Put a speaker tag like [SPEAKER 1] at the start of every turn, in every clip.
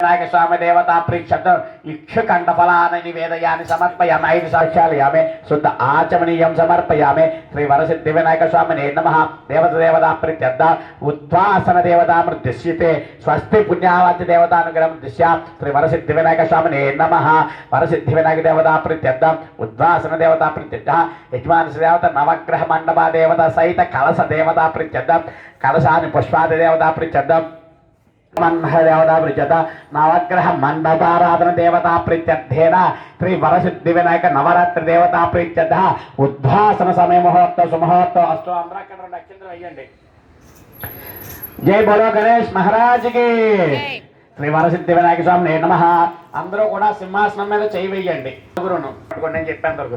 [SPEAKER 1] వినాయక స్వామి దేవతా ప్రీక్షత ఇక్షుకంఠ ఫలాన్ని నివేదయాన్ని సమర్పయామి 5 సాక్ష్యాలయామి శుద్ధ ఆచమనీయం సమర్పయామి శ్రీ వరసిద్ధి వినాయక స్వామినే నమః దేవతా ప్రీత్యర్థ ఉద్వాసన దేవతా మృత్యుష్యతే స్వస్తి పుణ్యావతి దేవతానుగ్రహం దృశ్య శ్రీ వరసిద్ధి వినాయక స్వామినే నమః వరసిద్ధి వినాయక దేవతా ప్రీత్యర్థ ఉద్వాసన దేవతా ప్రీత్యర్థ యజమాన దేవత నవగ్రహ మండప దేవత సహిత కలశ దేవతా ప్రీత్యర్థ కలశాని పుష్పాది దేవతా ప్రీత్యర్థ దేవతా ప్రీత్యర్థ నవగ్రహ మండపారాధన దేవతా ప్రీత్యర్థేన శ్రీ వరసిద్ధి వినాయక నవరాత్రి దేవతా ప్రీత్యర్థ ఉద్వాసన సమయ ముహూర్త సుముహూర్తం అష్టో అందరూ అక్కడ 2 అక్షంతలు వేయండి. జై బోలో గణేష్ మహారాజ్ కి శ్రీ వరసిద్ధి వినాయక స్వామి నమః. అందరూ కూడా సింహాసనం మీద చేయి వేయండి. నేను చెప్పాను వరకు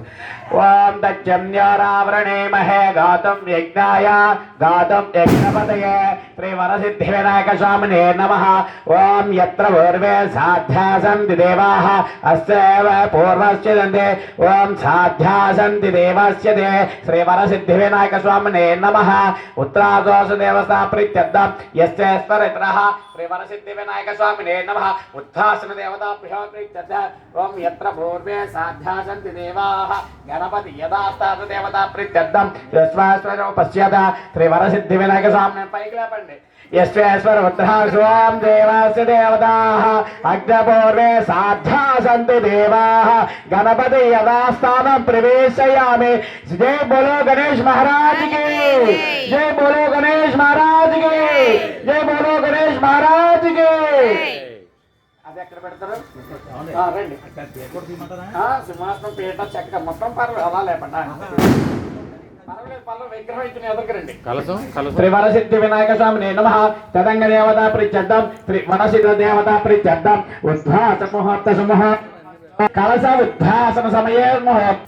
[SPEAKER 1] ఓం దజ్జన్యారావరణే మహే గాతం యజ్ఞాయ గాతం యజ్ఞపతయే శ్రీ వరసిద్ధి వినాయక స్వామినే నమః. ఓం యత్ర పూర్వే సాధ్యాసంతి దేవాః అస్యేవ పూర్వస్య దంతే ఓం సాధ్యాసంతి దేవస్య దే శ్రీ వరసిద్ధి వినాయక స్వామినే నమః. ఉత్తరాదోష దేవతా ప్రీత్యర్థం యస్యేశ్వరిత్రః శ్రీ వరసిద్ధి వినాయక స్వామినే నమః. ఉద్ధాసన దేవతా ప్రీత్యర్థ ఓం యత్ర పూర్వే సాధ్యాసంతి దేవాః గణపతి యదాస్తాత దేవతా ప్రీత్యర్థం యస్వాశ్వరూపస్యత శ్రీ వరసిద్ధి వినాయక స్వామిని పైకి లేపండి. యస్వేశ్వర ఉత్తరాం దేవాస్య దేవతాః అగ్నపూర్వే సాధ్యాసంతి దేవాః గణపతి యదాస్థానం ప్రవేశయామి. జై బోలో గణేష్ మహారాజ్ కి జై బోలో గణేష్ మహారాజ్ కి జై బోలో గణేష్ మహారాజ్ కి. అది ఎక్కడ పెడతారు రండి సింహాసనం పీట చెక్క మొత్తం పర్లేదు అలా లేపండి శ్రీ వరసిద్ధి వినాయక స్వామినే నమః. తదంగ దేవతా ప్రీత్యర్థం శ్రీ వరసిద్ధ దేవతా ప్రీత్యర్థం ఉద్వాస ముహూర్త సుముహూర్త కలశ ఉద్వాసన సమయే ముహూర్త